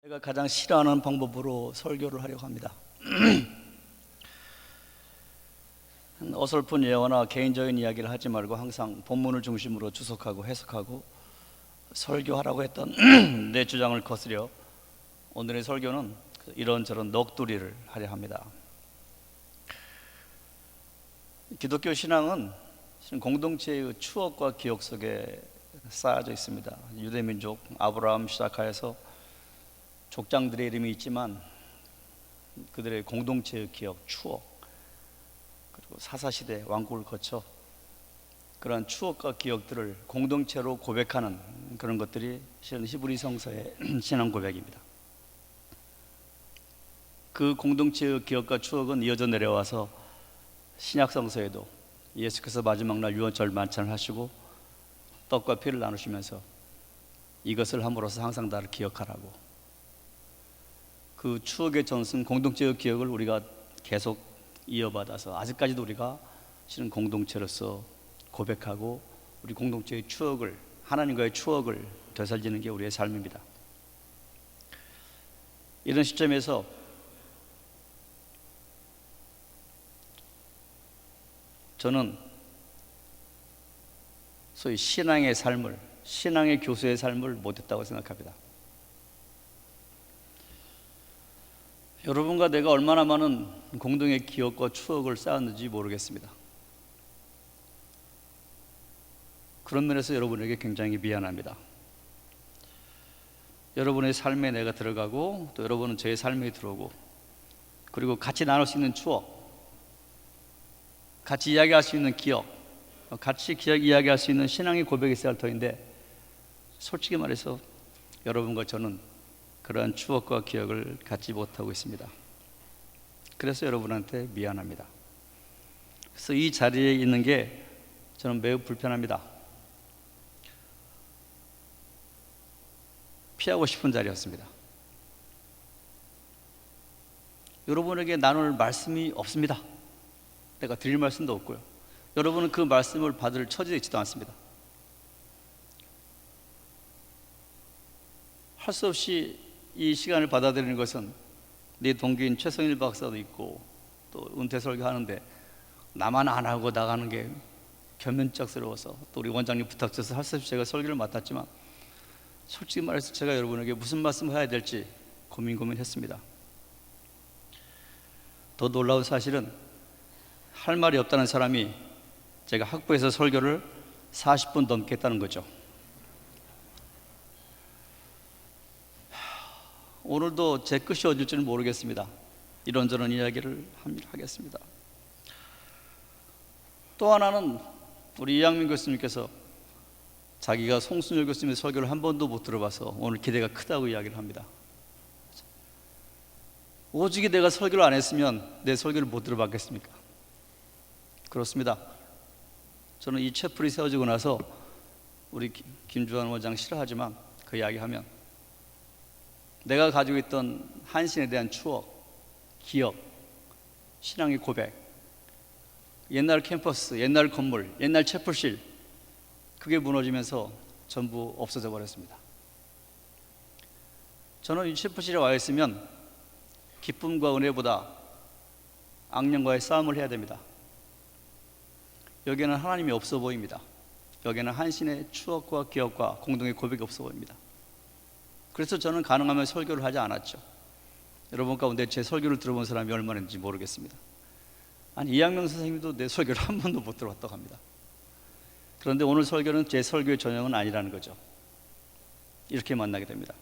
제가 가장 싫어하는 방법으로 설교를 하려고 합니다. 어설픈 예화나 개인적인 이야기를 하지 말고 항상 본문을 중심으로 주석하고 해석하고 설교하라고 했던 내 주장을 거스려 오늘의 설교는 이런저런 넋두리를 하려 합니다. 기독교 신앙은 공동체의 추억과 기억 속에 쌓여져 있습니다. 유대민족 아브라함 시작하여서 족장들의 이름이 있지만 그들의 공동체의 기억, 추억, 그리고 사사시대 왕국을 거쳐 그러한 추억과 기억들을 공동체로 고백하는 그런 것들이 실은 히브리 성서의 신앙 고백입니다. 그 공동체의 기억과 추억은 이어져 내려와서 신약 성서에도 예수께서 마지막 날 유언절 만찬을 하시고 떡과 피를 나누시면서 이것을 함으로써 항상 나를 기억하라고, 그 추억의 전승 공동체의 기억을 우리가 계속 이어받아서 아직까지도 우리가 실은 공동체로서 고백하고 우리 공동체의 추억을, 하나님과의 추억을 되살리는 게 우리의 삶입니다. 이런 시점에서 저는 소위 신앙의 삶을, 신앙의 교수의 삶을 못했다고 생각합니다. 여러분과 내가 얼마나 많은 공동의 기억과 추억을 쌓았는지 모르겠습니다. 그런 면에서 여러분에게 굉장히 미안합니다. 여러분의 삶에 내가 들어가고 또 여러분은 제 삶에 들어오고, 그리고 같이 나눌 수 있는 추억, 같이 이야기할 수 있는 기억, 같이 이야기할 수 있는 신앙의 고백이 있어야 할 터인데, 솔직히 말해서 여러분과 저는 그러한 추억과 기억을 갖지 못하고 있습니다. 그래서 여러분한테 미안합니다. 그래서 이 자리에 있는 게 저는 매우 불편합니다. 피하고 싶은 자리였습니다. 여러분에게 나눌 말씀이 없습니다. 내가 드릴 말씀도 없고요. 여러분은 그 말씀을 받을 처지에 있지도 않습니다. 할 수 없이 이 시간을 받아들이는 것은 내 동기인 최성일 박사도 있고 또 은퇴 설교하는데 나만 안 하고 나가는 게 겸연쩍스러워서 또 우리 원장님 부탁드려서 할 수 없이 제가 설교를 맡았지만, 솔직히 말해서 제가 여러분에게 무슨 말씀을 해야 될지 고민했습니다. 더 놀라운 사실은 할 말이 없다는 사람이 제가 학부에서 설교를 40분 넘게 했다는 거죠. 오늘도 제 끝이 어딜지는 모르겠습니다. 이런저런 이야기를 하겠습니다. 또 하나는 우리 이양민 교수님께서 자기가 송순열 교수님의 설교를 한 번도 못 들어봐서 오늘 기대가 크다고 이야기를 합니다. 오직이 내가 설교를 안 했으면 내 설교를 못 들어봤겠습니까? 그렇습니다. 저는 이 채플이 세워지고 나서 우리 김주환 원장 싫어하지만 그 이야기하면 내가 가지고 있던 한신에 대한 추억, 기억, 신앙의 고백, 옛날 캠퍼스, 옛날 건물, 옛날 채플실, 그게 무너지면서 전부 없어져 버렸습니다. 저는 이 채플실에 와 있으면 기쁨과 은혜보다 악령과의 싸움을 해야 됩니다. 여기에는 하나님이 없어 보입니다. 여기에는 한신의 추억과 기억과 공동의 고백이 없어 보입니다. 그래서 저는 가능하면 설교를 하지 않았죠. 여러분 가운데 제 설교를 들어본 사람이 얼마나 있는지 모르겠습니다. 아니, 이양명 선생님도 내 설교를 한 번도 못 들어봤다고 합니다. 그런데 오늘 설교는 제 설교의 전형은 아니라는 거죠. 이렇게 만나게 됩니다.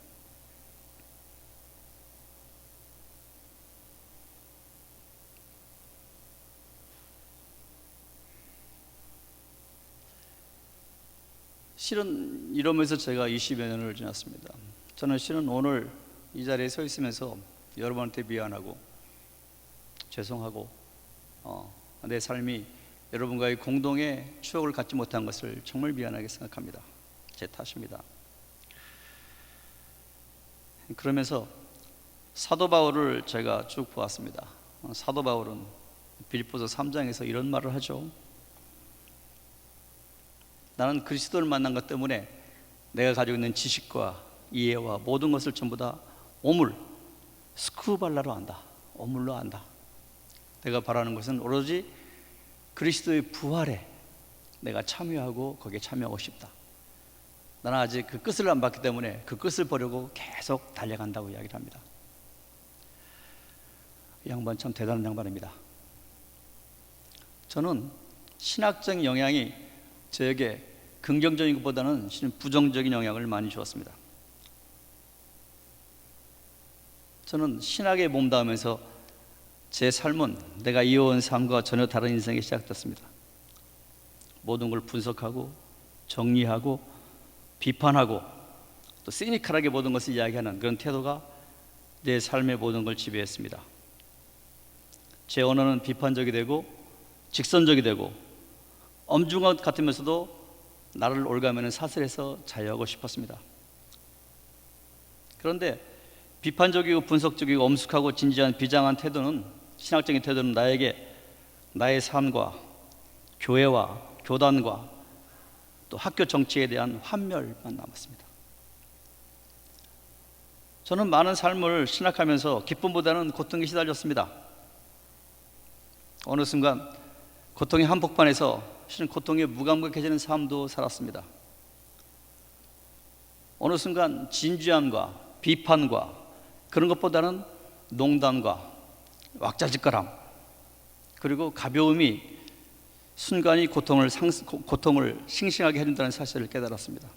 실은 이러면서 제가 20여 년을 지났습니다. 저는 실은 오늘 이 자리에 서 있으면서 여러분한테 미안하고 죄송하고 내 삶이 여러분과의 공동의 추억을 갖지 못한 것을 정말 미안하게 생각합니다. 제 탓입니다. 그러면서 사도 바울을 제가 쭉 보았습니다. 사도 바울은 빌립보서 3장에서 이런 말을 하죠. 나는 그리스도를 만난 것 때문에 내가 가지고 있는 지식과 이해와 모든 것을 전부 다 오물, 스쿠발라로 한다. 오물로 한다. 내가 바라는 것은 오로지 그리스도의 부활에 내가 참여하고 거기에 참여하고 싶다. 나는 아직 그 끝을 안 봤기 때문에 그 끝을 보려고 계속 달려간다고 이야기를 합니다. 이 양반 참 대단한 양반입니다. 저는 신학적인 영향이 저에게 긍정적인 것보다는 부정적인 영향을 많이 주었습니다. 저는 신학에 몸담으면서 제 삶은 내가 이어온 삶과 전혀 다른 인생이 시작됐습니다. 모든 걸 분석하고 정리하고 비판하고 또 시니컬하게 모든 것을 이야기하는 그런 태도가 내 삶의 모든 걸 지배했습니다. 제 언어는 비판적이 되고 직선적이 되고 엄중한 것 같으면서도 나를 올가매는 사슬에서 자유하고 싶었습니다. 그런데 비판적이고 분석적이고 엄숙하고 진지한 비장한 태도는, 신학적인 태도는 나에게 나의 삶과 교회와 교단과 또 학교 정치에 대한 환멸만 남았습니다. 저는 많은 삶을 신학하면서 기쁨보다는 고통에 시달렸습니다. 어느 순간 고통의 한복판에서 실은 고통에 무감각해지는 삶도 살았습니다. 어느 순간 진지함과 비판과 그런 것보다는 농담과 왁자지껄함 그리고 가벼움이 순간이 고통을 싱싱하게 해준다는 사실을 깨달았습니다.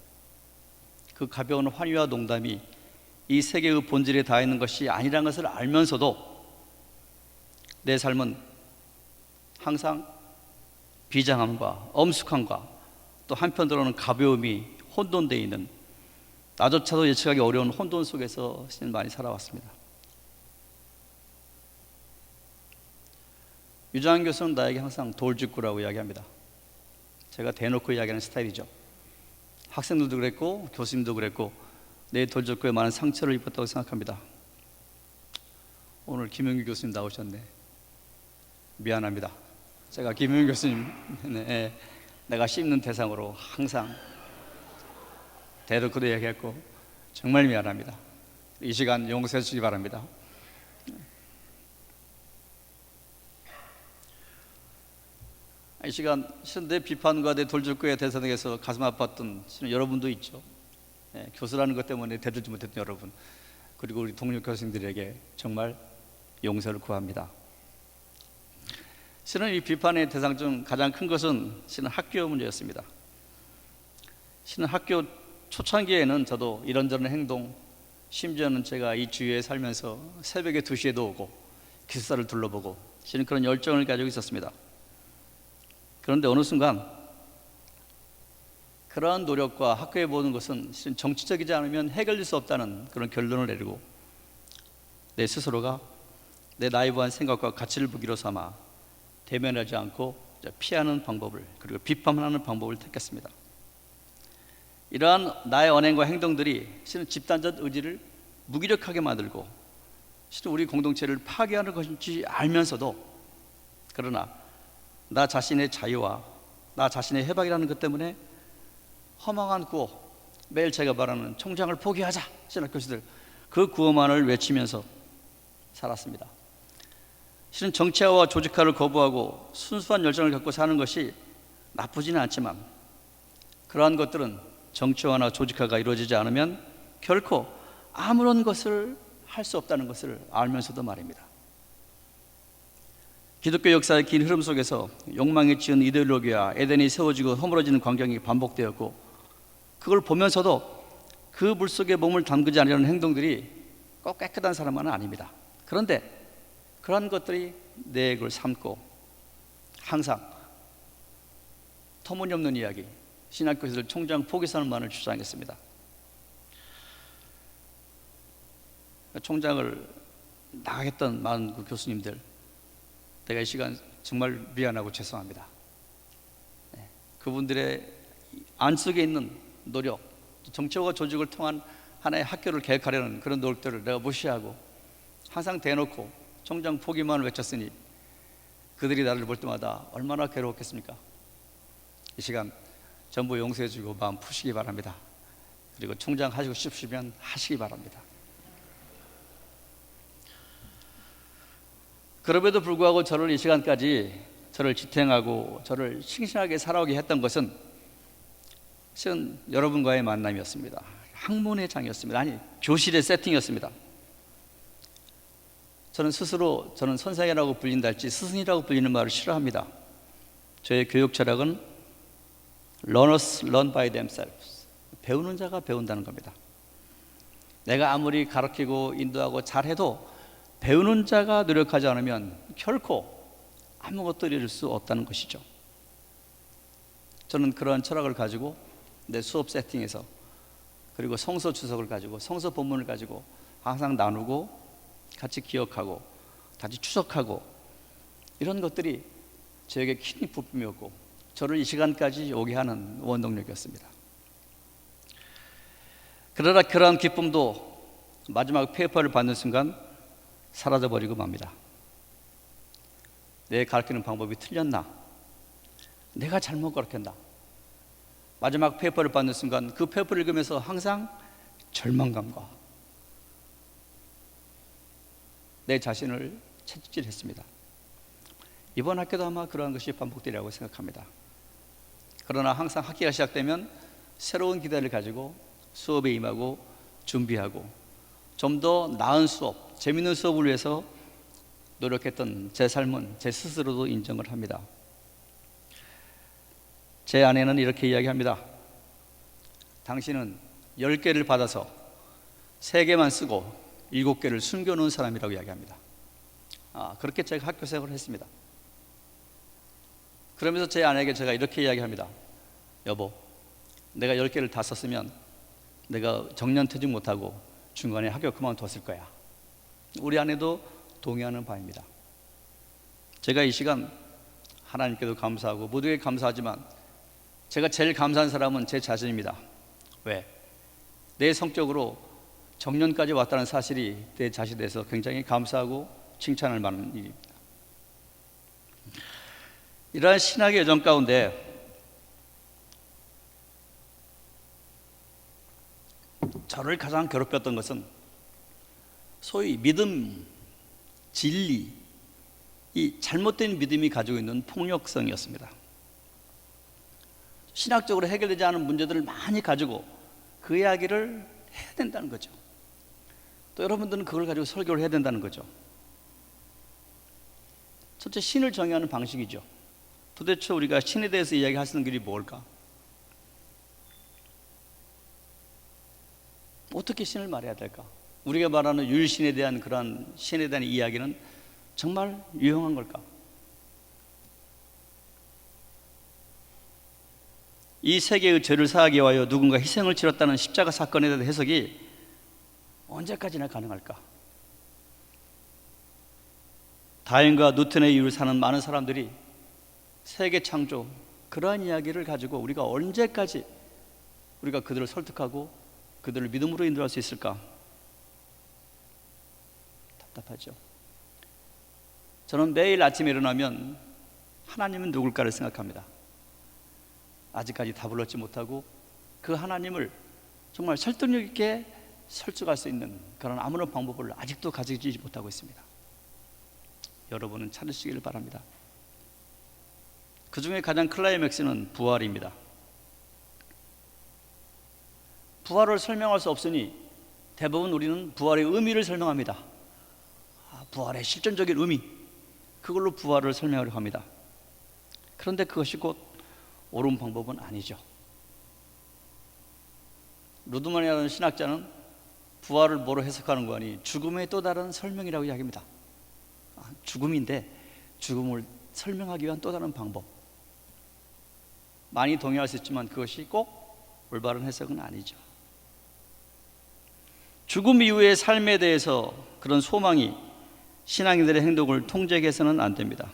그 가벼운 환희와 농담이 이 세계의 본질에 닿아 있는 것이 아니라는 것을 알면서도 내 삶은 항상 비장함과 엄숙함과 또 한편으로는 가벼움이 혼돈되어 있는, 나조차도 예측하기 어려운 혼돈 속에서 많이 살아왔습니다. 유장한 교수는 나에게 항상 돌직구라고 이야기합니다. 제가 대놓고 이야기하는 스타일이죠. 학생들도 그랬고 교수님도 그랬고 내 돌직구에 많은 상처를 입었다고 생각합니다. 오늘 김영규 교수님 나오셨네. 미안합니다. 제가 김영규 교수님 내가 씹는 대상으로 항상 대놓고도 이야기했고 정말 미안합니다. 이 시간 용서해 주시기 바랍니다. 이 시간 내 비판과 내 돌직구에 대해서 가슴 아팠던 여러분도 있죠. 교수라는 것 때문에 대들지 못했던 여러분, 그리고 우리 동료 교수님들에게 정말 용서를 구합니다. 실은 이 비판의 대상 중 가장 큰 것은 실은 학교 문제였습니다. 실은 학교 초창기에는 저도 이런저런 행동, 심지어는 제가 이 주위에 살면서 새벽에 2시에도 오고 기숙사를 둘러보고 실은 그런 열정을 가지고 있었습니다. 그런데 어느 순간 그러한 노력과 학교에 보는 것은 실은 정치적이지 않으면 해결될 수 없다는 그런 결론을 내리고 내 스스로가 내 나이브한 생각과 가치를 무기로 삼아 대면하지 않고 피하는 방법을, 그리고 비판하는 방법을 택했습니다. 이러한 나의 언행과 행동들이 실은 집단적 의지를 무기력하게 만들고 실은 우리 공동체를 파괴하는 것인지 알면서도, 그러나 나 자신의 자유와 나 자신의 해방이라는 것 때문에 허망한 구호, 매일 제가 말하는 총장을 포기하자 신학 교수들, 그 구호만을 외치면서 살았습니다. 실은 정치화와 조직화를 거부하고 순수한 열정을 갖고 사는 것이 나쁘지는 않지만 그러한 것들은 정치화나 조직화가 이루어지지 않으면 결코 아무런 것을 할 수 없다는 것을 알면서도 말입니다. 기독교 역사의 긴 흐름 속에서 욕망에 지은 이데올로기와 에덴이 세워지고 허물어지는 광경이 반복되었고, 그걸 보면서도 그 물속에 몸을 담그지 않으려는 행동들이 꼭 깨끗한 사람은 아닙니다. 그런데 그런 것들이 내 걸 삼고 항상 터무니없는 이야기, 신학교에서 총장 포기 선언만을 주장했습니다. 총장을 나가겠던 많은 그 교수님들, 내가 이 시간 정말 미안하고 죄송합니다. 그분들의 안속에 있는 노력, 정치와 조직을 통한 하나의 학교를 개혁하려는 그런 노력들을 내가 무시하고 항상 대놓고 총장 포기만을 외쳤으니 그들이 나를 볼 때마다 얼마나 괴로웠겠습니까? 이 시간 전부 용서해 주고 마음 푸시기 바랍니다. 그리고 총장 하시고 싶으시면 하시기 바랍니다. 그럼에도 불구하고 저를 이 시간까지 저를 지탱하고 저를 싱싱하게 살아오게 했던 것은 실은 여러분과의 만남이었습니다. 학문의 장이었습니다. 아니, 교실의 세팅이었습니다. 저는 스스로 저는 선생이라고 불린다 할지 스승이라고 불리는 말을 싫어합니다. 저의 교육 철학은 Learners learn by themselves. 배우는 자가 배운다는 겁니다. 내가 아무리 가르치고 인도하고 잘해도 배우는 자가 노력하지 않으면 결코 아무것도 이룰 수 없다는 것이죠. 저는 그러한 철학을 가지고 내 수업 세팅에서, 그리고 성서 주석을 가지고 성서 본문을 가지고 항상 나누고 같이 기억하고 같이 추석하고, 이런 것들이 저에게 큰 부품이었고 저를 이 시간까지 오게 하는 원동력이었습니다. 그러나 그러한 기쁨도 마지막 페이퍼를 받는 순간 사라져버리고 맙니다. 내 가르치는 방법이 틀렸나? 내가 잘못 가르쳤나? 마지막 페이퍼를 받는 순간 그 페이퍼를 읽으면서 항상 절망감과 내 자신을 채찍질했습니다. 이번 학기도 아마 그러한 것이 반복되리라고 생각합니다. 그러나 항상 학기가 시작되면 새로운 기대를 가지고 수업에 임하고 준비하고 좀 더 나은 수업, 재밌는 수업을 위해서 노력했던 제 삶은 제 스스로도 인정을 합니다. 제 아내는 이렇게 이야기합니다. 당신은 10개를 받아서 3개만 쓰고 7개를 숨겨놓은 사람이라고 이야기합니다. 그렇게 제가 학교 생활을 했습니다. 그러면서 제 아내에게 제가 이렇게 이야기합니다. 여보, 내가 10개를 다 썼으면 내가 정년퇴직 못하고 중간에 학교 그만뒀을 거야. 우리 아내도 동의하는 바입니다. 제가 이 시간 하나님께도 감사하고 모두에게 감사하지만 제가 제일 감사한 사람은 제 자신입니다. 왜? 내 성격으로 정년까지 왔다는 사실이 내 자신에 대해서 굉장히 감사하고 칭찬할 만한 일입니다. 이러한 신학의 여정 가운데 저를 가장 괴롭혔던 것은 소위 믿음, 진리, 이 잘못된 믿음이 가지고 있는 폭력성이었습니다. 신학적으로 해결되지 않은 문제들을 많이 가지고 그 이야기를 해야 된다는 거죠. 또 여러분들은 그걸 가지고 설교를 해야 된다는 거죠. 첫째, 신을 정의하는 방식이죠. 도대체 우리가 신에 대해서 이야기할 수 있는 길이 뭘까? 어떻게 신을 말해야 될까? 우리가 말하는 유일신에 대한 그런 신에 대한 이야기는 정말 유용한 걸까? 이 세계의 죄를 사하기 위하여 누군가 희생을 치렀다는 십자가 사건에 대한 해석이 언제까지나 가능할까? 다윈과 누튼의 이유를 사는 많은 사람들이 세계 창조, 그러한 이야기를 가지고 우리가 언제까지 우리가 그들을 설득하고 그들을 믿음으로 인도할 수 있을까? 답답하죠. 저는 매일 아침에 일어나면 하나님은 누굴까를 생각합니다. 아직까지 답을 얻지 못하고 그 하나님을 정말 설득력 있게 설득할 수 있는 그런 아무런 방법을 아직도 가지지 못하고 있습니다. 여러분은 찾으시기를 바랍니다. 그 중에 가장 클라이맥스는 부활입니다. 부활을 설명할 수 없으니 대부분 우리는 부활의 의미를 설명합니다. 부활의 실존적인 의미, 그걸로 부활을 설명하려고 합니다. 그런데 그것이 곧 옳은 방법은 아니죠. 루드만이라는 신학자는 부활을 뭐로 해석하는 거 아니 죽음의 또 다른 설명이라고 이야기합니다. 죽음인데 죽음을 설명하기 위한 또 다른 방법. 많이 동의할 수 있지만 그것이 꼭 올바른 해석은 아니죠. 죽음 이후의 삶에 대해서 그런 소망이 신앙인들의 행동을 통제하게 해서는 안 됩니다.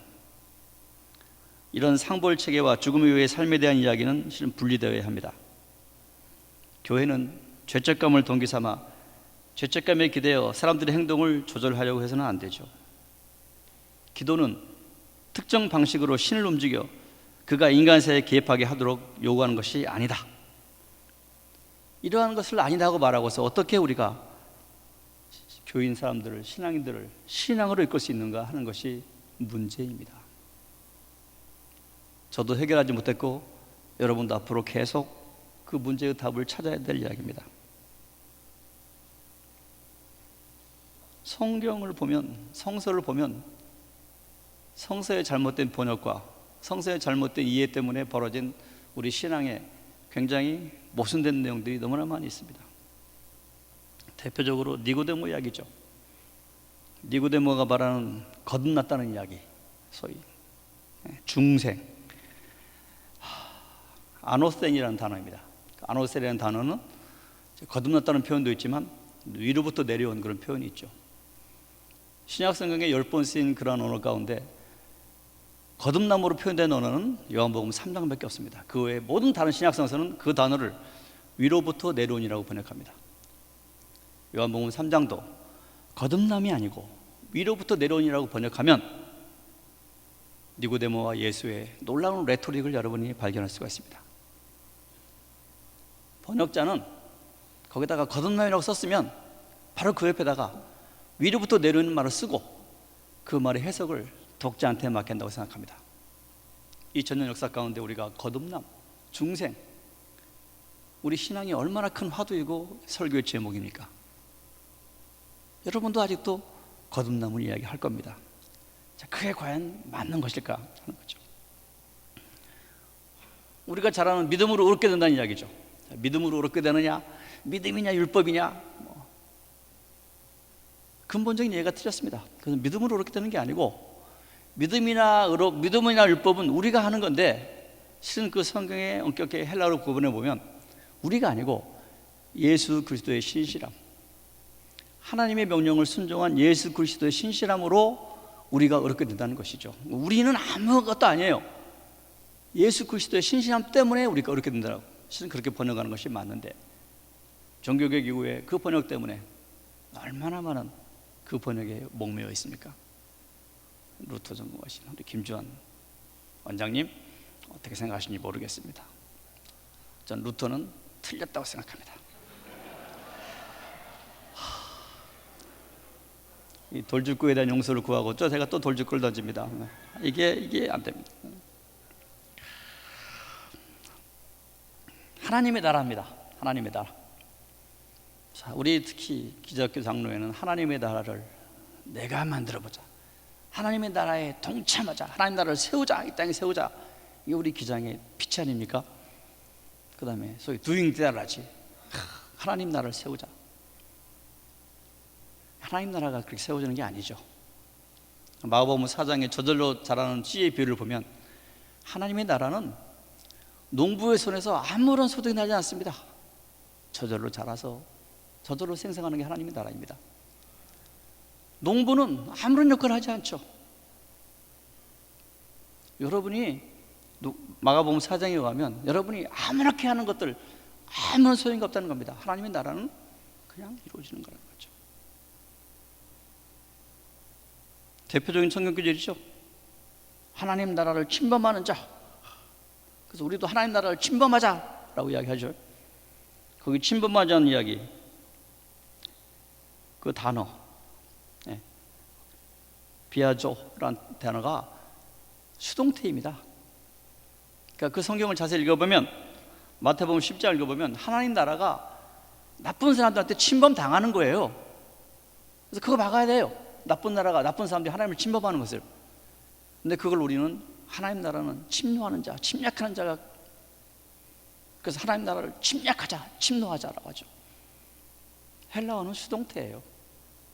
이런 상벌체계와 죽음 이후의 삶에 대한 이야기는 실은 분리되어야 합니다. 교회는 죄책감을 동기 삼아 죄책감에 기대어 사람들의 행동을 조절하려고 해서는 안 되죠. 기도는 특정 방식으로 신을 움직여 그가 인간사에 개입하게 하도록 요구하는 것이 아니다. 이러한 것을 아니라고 말하고서 어떻게 우리가 교인 사람들을, 신앙인들을 신앙으로 이끌 수 있는가 하는 것이 문제입니다. 저도 해결하지 못했고 여러분도 앞으로 계속 그 문제의 답을 찾아야 될 이야기입니다. 성경을 보면, 성서를 보면 성서의 잘못된 번역과 성서의 잘못된 이해 때문에 벌어진 우리 신앙에 굉장히 모순된 내용들이 너무나 많이 있습니다. 대표적으로 니고데모 이야기죠. 니고데모가 말하는 거듭났다는 이야기, 소위 중생, 아노센이라는 단어입니다. 아노센이라는 단어는 거듭났다는 표현도 있지만 위로부터 내려온 그런 표현이 있죠. 신약 성경에 10번 쓰인 그런 언어 가운데 거듭남으로 표현된 언어는 요한복음 3장밖에 없습니다. 그 외에 모든 다른 신약 성서는 그 단어를 위로부터 내려온이라고 번역합니다. 요한복음 3장도 거듭남이 아니고 위로부터 내려온이라고 번역하면 니고데모와 예수의 놀라운 레토릭을 여러분이 발견할 수가 있습니다. 번역자는 거기다가 거듭남이라고 썼으면 바로 그 옆에다가 위로부터 내려오는 말을 쓰고 그 말의 해석을 독자한테 맡긴다고 생각합니다. 2000년 역사 가운데 우리가 거듭남, 중생, 우리 신앙이 얼마나 큰 화두이고 설교의 제목입니까? 여러분도 아직도 거듭남을 이야기할 겁니다. 자, 그게 과연 맞는 것일까 하는 거죠. 우리가 잘 아는 믿음으로 얻게 된다는 이야기죠. 자, 믿음으로 얻게 되느냐, 믿음이냐 율법이냐, 근본적인 이해가 틀렸습니다. 그래서 믿음으로 얻게 되는 게 아니고 믿음이나 율법은 우리가 하는 건데 실은 그 성경의 엄격히 헬라어로 구분해 보면 우리가 아니고 예수 그리스도의 신실함, 하나님의 명령을 순종한 예수 그리스도의 신실함으로 우리가 얻게 된다는 것이죠. 우리는 아무것도 아니에요. 예수 그리스도의 신실함 때문에 우리가 얻게 된다고 실은 그렇게 번역하는 것이 맞는데 종교개혁 이후에 그 번역 때문에 얼마나 많은 그 번역에 목매어 있습니까? 루터 전공하신 우리 김주환 원장님 어떻게 생각하시는지 모르겠습니다. 전 루터는 틀렸다고 생각합니다. 이 돌직구에 대한 용서를 구하고 또 제가 또 돌직구를 던집니다. 이게 안 됩니다. 하나님의 나라입니다. 하나님의 나라. 자, 우리 특히 기독교 장로회는 하나님의 나라를 내가 만들어보자, 하나님의 나라에 동참하자, 하나님 나라를 세우자, 이 땅에 세우자, 이게 우리 기장의 피치 아닙니까? 그 다음에 소위 doing theology, 하나님 나라를 세우자. 하나님 나라가 그렇게 세워지는 게 아니죠. 마가복음 4장에 저절로 자라는 씨의 비유를 보면 하나님의 나라는 농부의 손에서 아무런 소득이 나지 않습니다. 저절로 자라서 저절로 생성하는 게 하나님의 나라입니다. 농부는 아무런 역할을 하지 않죠. 여러분이 마가복음 4장에 가면 여러분이 아무렇게 하는 것들 아무런 소용이 없다는 겁니다. 하나님의 나라는 그냥 이루어지는 거라는 거죠. 대표적인 성경 구절이죠. 하나님 나라를 침범하는 자. 그래서 우리도 하나님 나라를 침범하자라고 이야기하죠. 거기 침범하자는 이야기, 그 단어, 비아조라는 단어가 수동태입니다. 그러니까 그 성경을 자세히 읽어보면 마태복음 10장 읽어보면 하나님 나라가 나쁜 사람들한테 침범당하는 거예요. 그래서 그거 막아야 돼요. 나쁜 나라가, 나쁜 사람들이 하나님을 침범하는 것을. 근데 그걸 우리는 하나님 나라는 침노하는 자, 침략하는 자가, 그래서 하나님 나라를 침략하자, 침노하자라고 하죠. 헬라어는 수동태예요.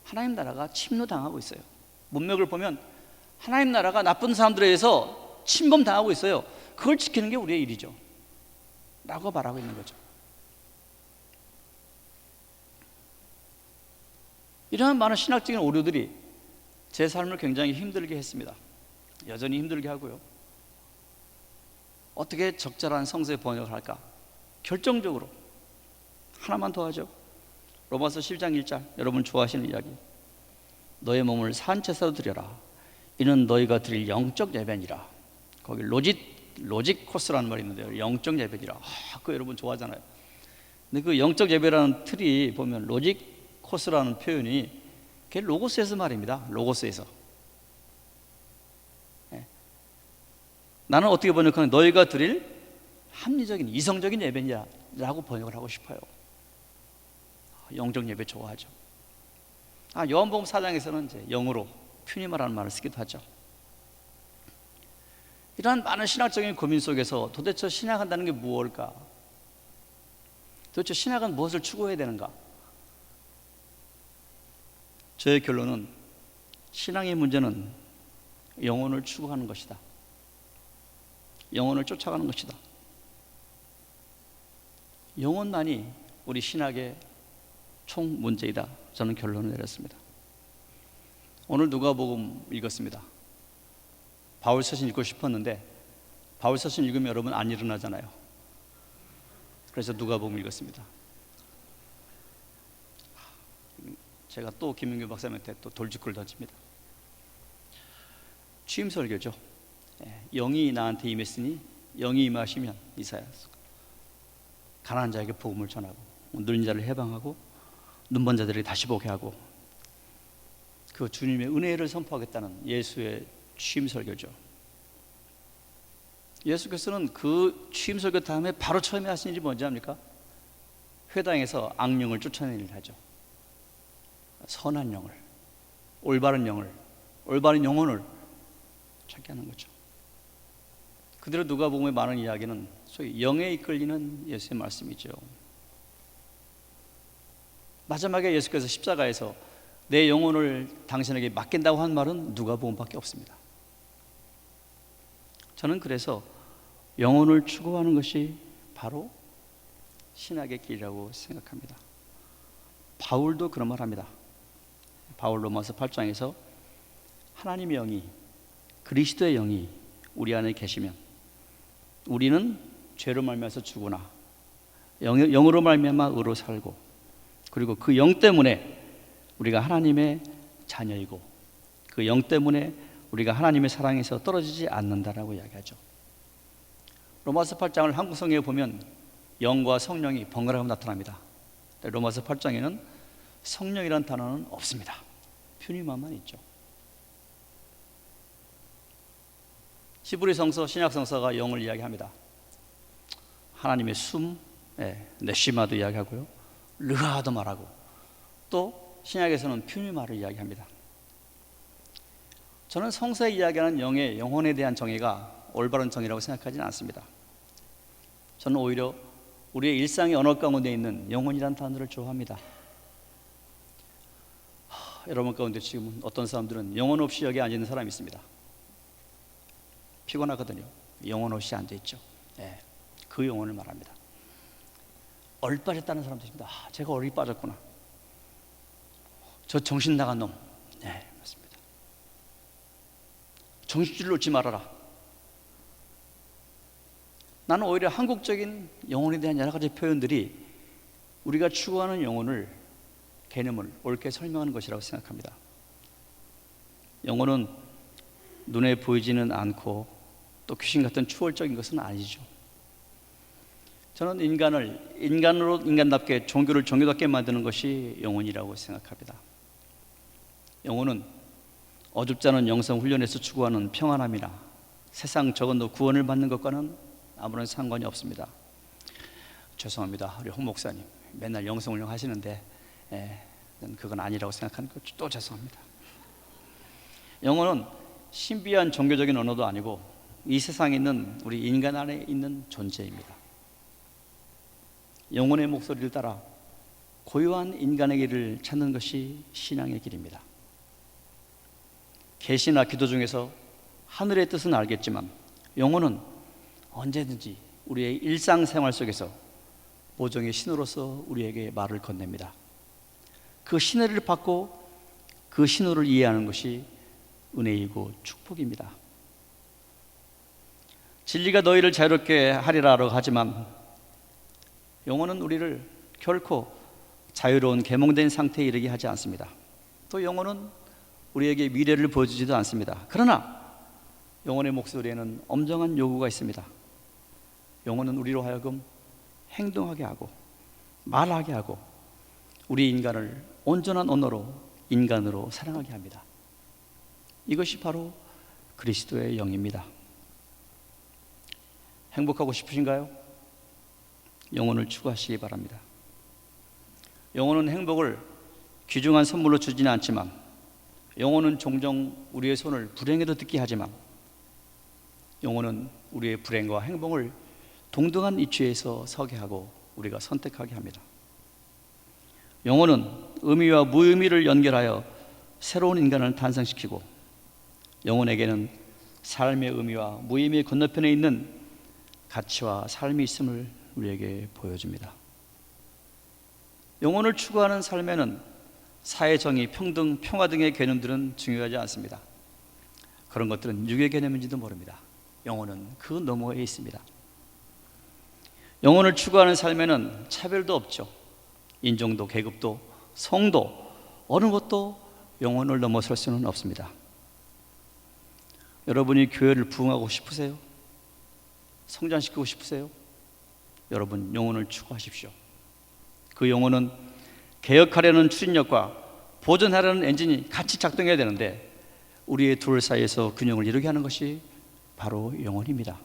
하나님 나라가 침노당하고 있어요. 문맥을 보면 하나님 나라가 나쁜 사람들에 의해서 침범당하고 있어요. 그걸 지키는 게 우리의 일이죠 라고 말하고 있는 거죠. 이러한 많은 신학적인 오류들이 제 삶을 굉장히 힘들게 했습니다. 여전히 힘들게 하고요. 어떻게 적절한 성서의 번역을 할까? 결정적으로 하나만 더 하죠. 로마서 10장 1절, 여러분 좋아하시는 이야기. 너의 몸을 산채사로 드려라. 이는 너희가 드릴 영적 예배니라. 거기 로직 코스라는 말이 있는데요. 영적 예배니라. 그거 여러분 좋아하잖아요. 근데 그 영적 예배라는 틀이 보면 로직 코스라는 표현이 그게 로고스에서 말입니다. 로고스에서. 나는 어떻게 번역하면 너희가 드릴 합리적인 이성적인 예배냐라고 번역을 하고 싶어요. 영적 예배 좋아하죠. 요한복음 4장에서는 이제 영으로 퓨니마라는 말을 쓰기도 하죠. 이러한 많은 신학적인 고민 속에서 도대체 신학한다는 게 무엇일까? 도대체 신학은 무엇을 추구해야 되는가? 저의 결론은 신앙의 문제는 영혼을 추구하는 것이다. 영혼을 쫓아가는 것이다. 영혼만이 우리 신학의 총 문제이다. 저는 결론을 내렸습니다. 오늘 누가복음 읽었습니다. 바울 서신 읽고 싶었는데 바울 서신 읽으면 여러분 안 일어나잖아요. 그래서 누가복음 읽었습니다. 제가 또 김민규 박사님한테 또 돌직구를 던집니다. 취임 설교죠. 영이 나한테 임했으니 영이 임하시면 이사야 가난한 자에게 복음을 전하고 누린 자를 해방하고 눈먼 자들에게 다시 보게 하고 그 주님의 은혜를 선포하겠다는 예수의 취임 설교죠. 예수께서는 그 취임 설교 다음에 바로 처음에 하신 일이 뭔지 압니까? 회당에서 악령을 쫓아내는 일을 하죠. 선한 영을, 올바른 영을, 올바른 영혼을 찾게 하는 거죠. 그대로 누가복음의 많은 이야기는 소위 영에 이끌리는 예수의 말씀이죠. 마지막에 예수께서 십자가에서 내 영혼을 당신에게 맡긴다고 한 말은 누가복음밖에 없습니다. 저는 그래서 영혼을 추구하는 것이 바로 신학의 길이라고 생각합니다. 바울도 그런 말 합니다. 바울 로마서 8장에서 하나님의 영이 그리스도의 영이 우리 안에 계시면 우리는 죄로 말미암아서 죽으나 영으로 말미암아 의로 살고 그리고 그 영 때문에 우리가 하나님의 자녀이고 그 영 때문에 우리가 하나님의 사랑에서 떨어지지 않는다라고 이야기하죠. 로마서 8장을 한국 성경에 보면 영과 성령이 번갈아 가며 나타납니다. 로마서 8장에는 성령이라는 단어는 없습니다. 퓨니마만 있죠. 히브리 성서, 신약 성서가 영을 이야기합니다. 하나님의 숨, 네시마도 이야기하고요. 르하도 말하고 또 신약에서는 퓨니마를 이야기합니다. 저는 성서에 이야기하는 영의 영혼에 대한 정의가 올바른 정의라고 생각하지는 않습니다. 저는 오히려 우리의 일상의 언어 가운데 있는 영혼이라는 단어를 좋아합니다. 여러분 가운데 지금 어떤 사람들은 영혼 없이 여기 앉아 있는 사람이 있습니다. 피곤하거든요. 영혼 없이 앉아 있죠. 그 영혼을 말합니다. 얼 빠졌다는 사람도 있습니다. 제가 얼이 빠졌구나. 저 정신 나간 놈. 네, 맞습니다. 정신줄 놓지 말아라. 나는 오히려 한국적인 영혼에 대한 여러 가지 표현들이 우리가 추구하는 영혼을 개념을 옳게 설명하는 것이라고 생각합니다. 영혼은 눈에 보이지는 않고 또 귀신 같은 추월적인 것은 아니죠. 저는 인간으로 인간답게 종교를 종교답게 만드는 것이 영혼이라고 생각합니다. 영혼은 어줍지 않은 영성 훈련에서 추구하는 평안함이나 세상 적어도 구원을 받는 것과는 아무런 상관이 없습니다. 죄송합니다. 우리 홍 목사님 맨날 영성 훈련 하시는데 그건 아니라고 생각하는 것 또 죄송합니다. 영혼은 신비한 종교적인 언어도 아니고 이 세상에 있는 우리 인간 안에 있는 존재입니다. 영혼의 목소리를 따라 고요한 인간의 길을 찾는 것이 신앙의 길입니다. 계시나 기도 중에서 하늘의 뜻은 알겠지만 영혼은 언제든지 우리의 일상생활 속에서 보정의 신호로서 우리에게 말을 건넵니다. 그 신호를 받고 그 신호를 이해하는 것이 은혜이고 축복입니다. 진리가 너희를 자유롭게 하리라고 하지만 영혼은 우리를 결코 자유로운 계몽된 상태에 이르게 하지 않습니다. 또 영혼은 우리에게 미래를 보여주지도 않습니다. 그러나 영혼의 목소리에는 엄정한 요구가 있습니다. 영혼은 우리로 하여금 행동하게 하고 말하게 하고 우리 인간을 온전한 언어로 인간으로 사랑하게 합니다. 이것이 바로 그리스도의 영입니다. 행복하고 싶으신가요? 영혼을 추구하시기 바랍니다. 영혼은 행복을 귀중한 선물로 주지는 않지만, 영혼은 종종 우리의 손을 불행에도 딛게 하지만, 영혼은 우리의 불행과 행복을 동등한 위치에서 서게 하고 우리가 선택하게 합니다. 영혼은 의미와 무의미를 연결하여 새로운 인간을 탄생시키고, 영혼에게는 삶의 의미와 무의미의 건너편에 있는 가치와 삶이 있음을 우리에게 보여줍니다. 영혼을 추구하는 삶에는 사회 정의, 평등, 평화 등의 개념들은 중요하지 않습니다. 그런 것들은 육의 개념인지도 모릅니다. 영혼은 그 너머에 있습니다. 영혼을 추구하는 삶에는 차별도 없죠. 인종도, 계급도, 성도, 어느 것도 영혼을 넘어설 수는 없습니다. 여러분이 교회를 부흥하고 싶으세요? 성장시키고 싶으세요? 여러분, 영혼을 추구하십시오. 그 영혼은 개혁하려는 추진력과 보존하려는 엔진이 같이 작동해야 되는데, 우리의 둘 사이에서 균형을 이루게 하는 것이 바로 영혼입니다.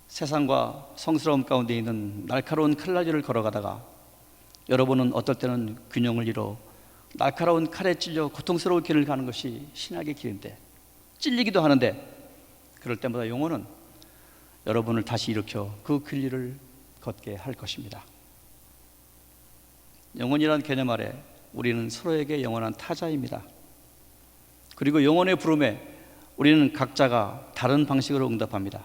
세상과 성스러움 가운데 있는 날카로운 칼날질을 걸어가다가 여러분은 어떨 때는 균형을 잃어 날카로운 칼에 찔려 고통스러운 길을 가는 것이 신학의 길인데, 찔리기도 하는데, 그럴 때마다 영혼은 여러분을 다시 일으켜 그 길을 걷게 할 것입니다. 영혼이란 개념 아래 우리는 서로에게 영원한 타자입니다. 그리고 영혼의 부름에 우리는 각자가 다른 방식으로 응답합니다.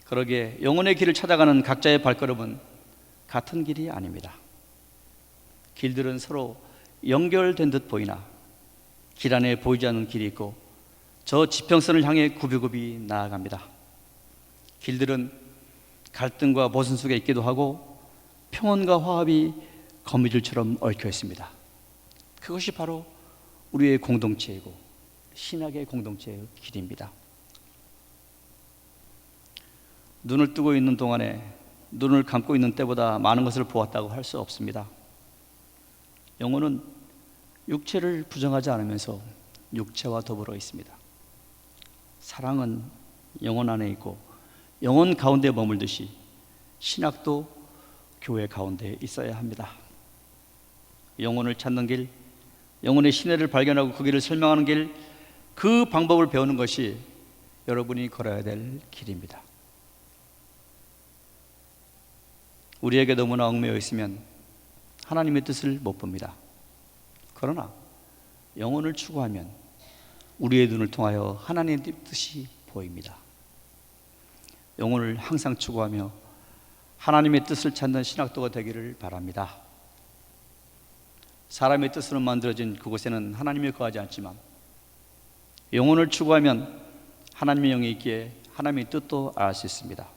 그러기에 영혼의 길을 찾아가는 각자의 발걸음은 같은 길이 아닙니다. 길들은 서로 연결된 듯 보이나 길 안에 보이지 않는 길이 있고, 저 지평선을 향해 굽이굽이 나아갑니다. 길들은 갈등과 모순 속에 있기도 하고 평온과 화합이 거미줄처럼 얽혀 있습니다. 그것이 바로 우리의 공동체이고 신학의 공동체의 길입니다. 눈을 뜨고 있는 동안에 눈을 감고 있는 때보다 많은 것을 보았다고 할 수 없습니다. 영혼은 육체를 부정하지 않으면서 육체와 더불어 있습니다. 사랑은 영혼 안에 있고 영혼 가운데 머물듯이 신학도 교회 가운데 있어야 합니다. 영혼을 찾는 길, 영혼의 신뢰를 발견하고 그 길을 설명하는 길, 그 방법을 배우는 것이 여러분이 걸어야 될 길입니다. 우리에게 너무나 얽매여 있으면 하나님의 뜻을 못 봅니다. 그러나 영혼을 추구하면 우리의 눈을 통하여 하나님의 뜻이 보입니다. 영혼을 항상 추구하며 하나님의 뜻을 찾는 신학도가 되기를 바랍니다. 사람의 뜻으로 만들어진 그곳에는 하나님이 거하지 않지만, 영혼을 추구하면 하나님의 영이 있기에 하나님의 뜻도 알 수 있습니다.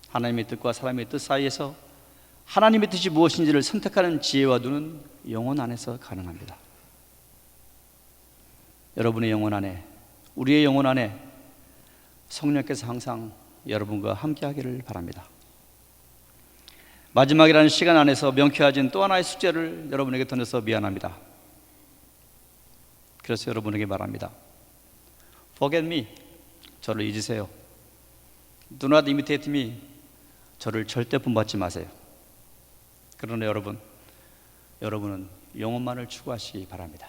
하나님의 뜻과 사람의 뜻 사이에서 하나님의 뜻이 무엇인지를 선택하는 지혜와 눈은 영혼 안에서 가능합니다. 여러분의 영혼 안에, 우리의 영혼 안에 성령께서 항상 여러분과 함께 하기를 바랍니다. 마지막이라는 시간 안에서 명쾌해진 또 하나의 숙제를 여러분에게 던져서 미안합니다. 그래서 여러분에게 말합니다. Forget me, 저를 잊으세요. Do not imitate me, 저를 절대 본받지 마세요. 그러나 여러분은 영혼만을 추구하시기 바랍니다.